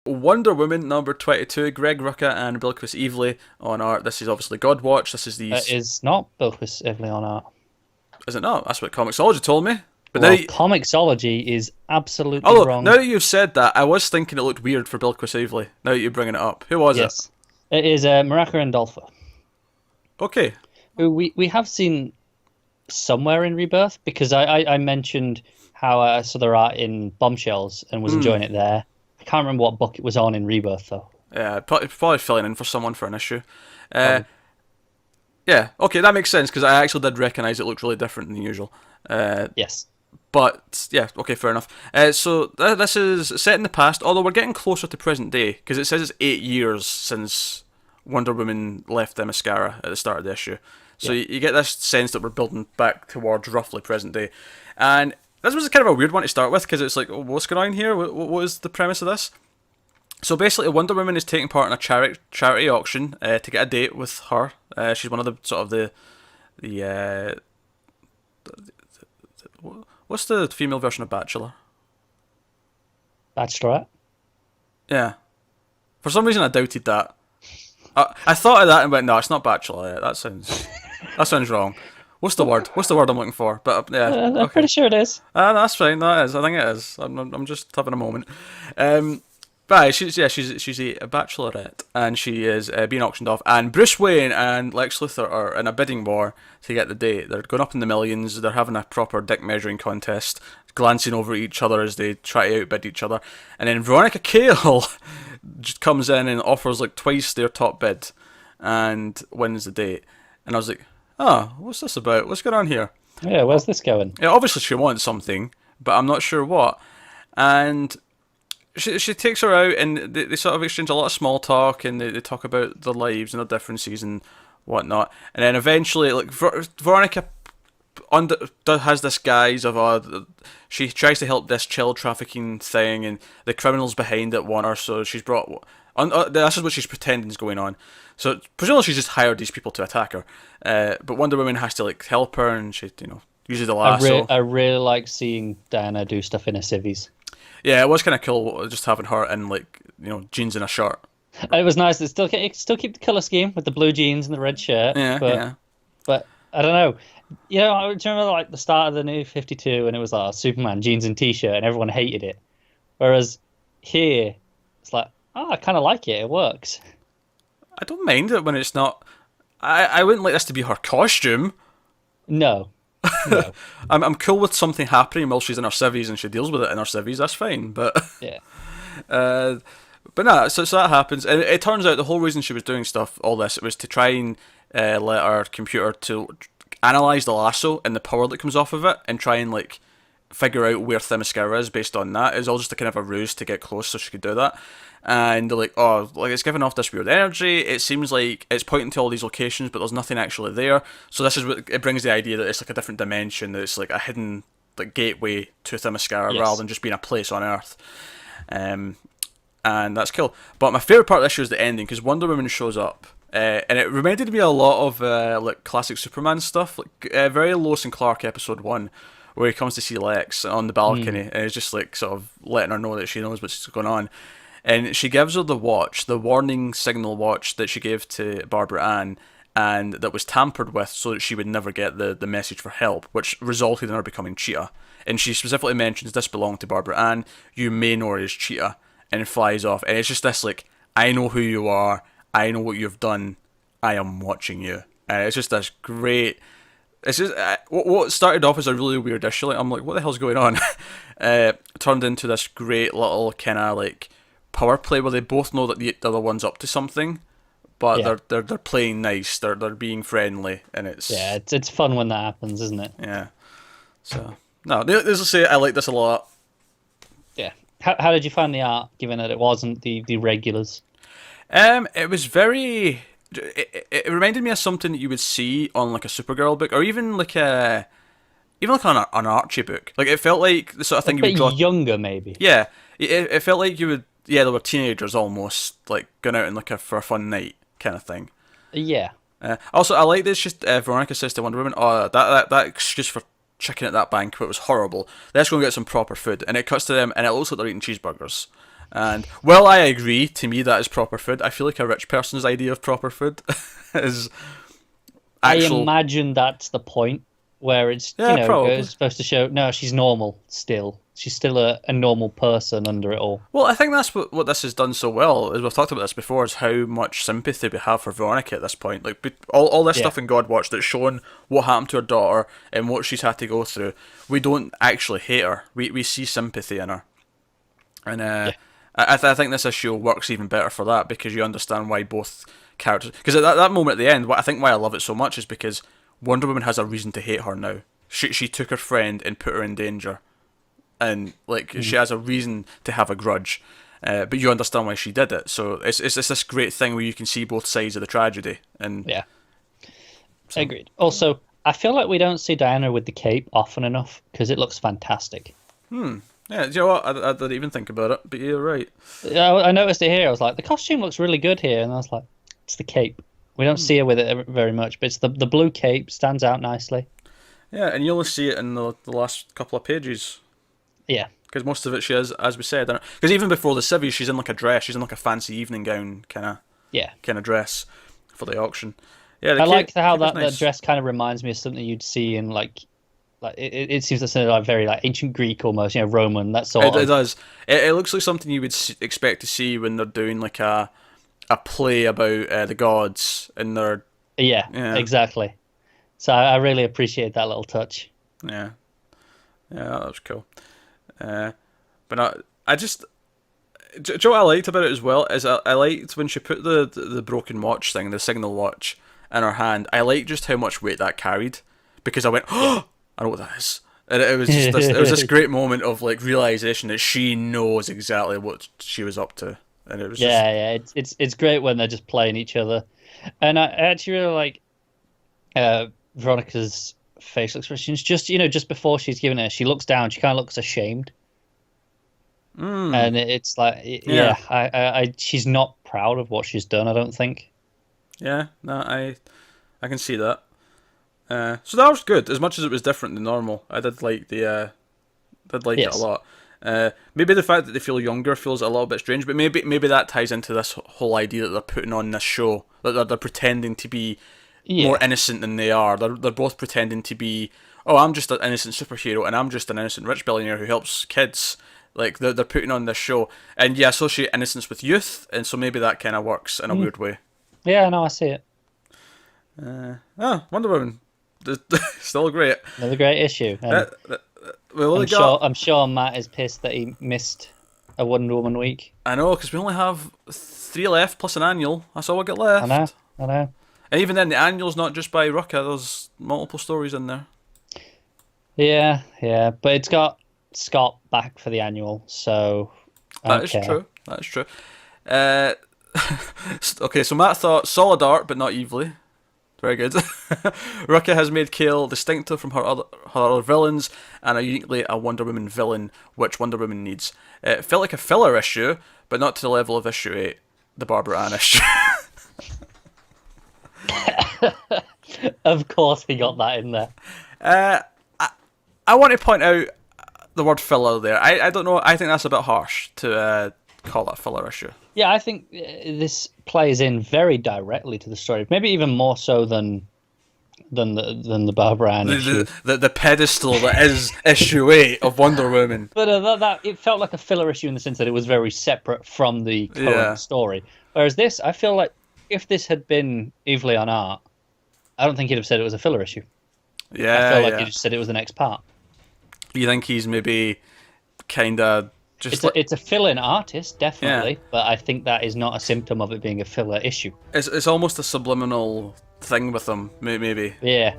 Wonder Woman number 22, Greg Rucka and Bilquis Evely on art. This is obviously Godwatch. This is It these. is not Bilquis Evely on art. Is it not? That's what Comixology told me. But Well, Comixology is absolutely although, wrong. now that you've said that, I was thinking it looked weird for Bilquis Evely. Now that you're bringing it up. Who was it? Yes, it is Maraka and Dolpha, Okay. who we have seen somewhere in Rebirth because I mentioned how I saw their art in Bombshells and was enjoying it there. I can't remember what book it was on in Rebirth though. Yeah, probably filling in for someone for an issue. Uh, Probably. yeah, okay, that makes sense because I actually did recognise it looked really different than usual. Yes. But yeah, okay, fair enough. So this is set in the past, although we're getting closer to present day because it says it's 8 years since Wonder Woman left the mascara at the start of the issue. So Yeah. you get this sense that we're building back towards roughly present day, and this was kind of a weird one to start with because it's like, oh, what's going on here? What is the premise of this? So basically, Wonder Woman is taking part in a charity auction to get a date with her. She's one of the sort of the what's the female version of Bachelor? Bachelorette. Yeah. For some reason, I doubted that. I thought of that and went, no, it's not Bachelor. That sounds wrong. What's the word? What's the word I'm looking for? But yeah, I'm okay. pretty sure it is. That's fine. That is. I think it is. I'm just having a moment. But she's a bachelorette, and she is being auctioned off. And Bruce Wayne and Lex Luthor are in a bidding war to get the date. They're going up in the millions. They're having a proper dick measuring contest, glancing over at each other as they try to outbid each other. And then Veronica Cale just comes in and offers like twice their top bid, and wins the date. And I was like, oh, what's this about? What's going on here? Yeah, where's this going? Yeah, obviously she wants something, but I'm not sure what. And she takes her out, and they sort of exchange a lot of small talk, and they talk about their lives and their differences and whatnot. And then eventually, like Veronica has this guise of she tries to help this child trafficking thing, and the criminals behind it want her, so she's brought. This is what she's pretending is going on. So presumably she's just hired these people to attack her. But Wonder Woman has to like help her, and she uses the lasso. I really like seeing Diana do stuff in her civvies. Yeah, it was kind of cool just having her in like jeans and a shirt. And it was nice. It still keep the color scheme with the blue jeans and the red shirt. Yeah, but, yeah. But I don't know. You know, I remember like the start of the New 52, and it was like Superman jeans and t-shirt, and everyone hated it. Whereas here, it's like, oh, I kind of like it. It works. I don't mind it when it's not. I wouldn't like this to be her costume. No, no, I'm cool with something happening while she's in her civvies and she deals with it in her civvies. That's fine, but yeah, uh, but nah. So that happens, and it turns out the whole reason she was doing all this, it was to try and let her computer to analyze the lasso and the power that comes off of it, and try and like figure out where Themyscira is based on that. It's all just a kind of a ruse to get close so she could do that. And they're like, oh, like it's giving off this weird energy. It seems like it's pointing to all these locations, but there's nothing actually there. So this is what it brings the idea that it's like a different dimension, that it's like a hidden like gateway to Themyscira yes. rather than just being a place on Earth. And that's cool. But my favorite part of this show is the ending because Wonder Woman shows up. And it reminded me a lot of like classic Superman stuff, like very Lois and Clark episode 1, where he comes to see Lex on the balcony, and it's just like sort of letting her know that she knows what's going on. And she gives her the watch, the warning signal watch that she gave to Barbara Ann, and that was tampered with so that she would never get the message for help, which resulted in her becoming Cheetah. And she specifically mentions this belonged to Barbara Ann, you may know her as Cheetah, and flies off. And it's just this like, I know who you are, I know what you've done, I am watching you. And it's just this great. It's just what started off as a really weird issue. Like, I'm like, what the hell's going on? Turned into this great little kind of like power play where they both know that the other one's up to something, but Yeah. they're playing nice. They're being friendly, and it's fun when that happens, isn't it? yeah. So no, needless to say, I like this a lot. Yeah. How did you find the art, given that it wasn't the regulars? It was very. It reminded me of something that you would see on like a Supergirl book, or even like on an Archie book. Like it felt like the sort of thing A you would bit draw. younger, maybe. Yeah, it felt like you would. Yeah, they were teenagers almost, like going out and like for a fun night kind of thing. Yeah. Also, I like this. Just Veronica says to Wonder Woman, "Oh, that excuse for chicken at that banquet was horrible. Let's go and get some proper food." And it cuts to them, and it looks like they're eating cheeseburgers. And well, I agree. To me, that is proper food. I feel like a rich person's idea of proper food is actual. I imagine that's the point where it's Yeah, probably. it's supposed to show no, she's normal still. She's still a normal person under it all. Well, I think that's what this has done so well, as we've talked about this before, is how much sympathy we have for Veronica at this point. Like, all this stuff in Godwatch that's shown what happened to her daughter and what she's had to go through. We don't actually hate her. We see sympathy in her. And I think this issue works even better for that, because you understand why both characters... Because at that moment at the end, I think why I love it so much is because Wonder Woman has a reason to hate her now. She took her friend and put her in danger. And she has a reason to have a grudge, but you understand why she did it. So it's this great thing where you can see both sides of the tragedy. And so. Agreed. Also, I feel like we don't see Diana with the cape often enough because it looks fantastic. Yeah, do you know what? I didn't even think about it, but you're right. I noticed it here. I was like, the costume looks really good here, and I was like, it's the cape. We don't see her with it very much, but it's the blue cape stands out nicely. Yeah, and you only see it in the last couple of pages. Yeah. Because most of it she is, as we said, because even before the civvy, she's in like a dress. She's in like a fancy evening gown kind of dress for the auction. Yeah, I like how that dress kind of reminds me of something you'd see in like it seems to sound like very like ancient Greek almost, Roman, that sort of. It does. It looks like something you would expect to see when they're doing like a play about the gods and their. Yeah, exactly. So I really appreciate that little touch. Yeah, that was cool. But I just, do you know what I liked about it as well is I liked when she put the broken watch thing, the signal watch, in her hand. I liked just how much weight that carried, because I went, oh, I know what that is, and it was just this great moment of like realization that she knows exactly what she was up to, and it was it's great when they're just playing each other, and I actually really like Veronica's facial expressions. Just before she's given it, she looks down. She kind of looks ashamed, and it's like, she's not proud of what she's done. I don't think. Yeah, no, I can see that. So that was good. As much as it was different than normal, I did like it a lot. Maybe the fact that they feel younger feels a little bit strange, but maybe that ties into this whole idea that they're putting on this show, that they're pretending to be more innocent than they are. They're both pretending to be, oh, I'm just an innocent superhero, and I'm just an innocent rich billionaire who helps kids. Like, they're putting on this show, and you associate innocence with youth, and so maybe that kind of works in a weird way. Yeah, no, I see it. Wonder Woman, still great. Another great issue. I'm sure Matt is pissed that he missed a Wonder Woman week. I know, because we only have 3 left plus an annual. That's all we get left. I know. And even then, the annual's not just by Rucka. There's multiple stories in there. Yeah, but it's got Scott back for the annual, so that is true. Okay, so Matt thought solid art, but not evilly. Very good. Rucka has made Kale distinctive from her other villains, and uniquely a Wonder Woman villain, which Wonder Woman needs. It felt like a filler issue, but not to the level of issue 8, the Barbara Ann issue. Of course we got that in there. I want to point out the word filler there. I don't know, I think that's a bit harsh to call that filler issue. Yeah, I think this plays in very directly to the story, maybe even more so than the Barbara Ann issue. The pedestal that is issue 8 of Wonder Woman. But that it felt like a filler issue in the sense that it was very separate from the current story. Whereas this, I feel like if this had been evilly on art, I don't think he'd have said it was a filler issue. Yeah, I feel like he just said it was the next part. You think he's maybe kind of just... It's a fill-in artist, definitely, but I think that is not a symptom of it being a filler issue. It's almost a subliminal thing with him, maybe. Yeah.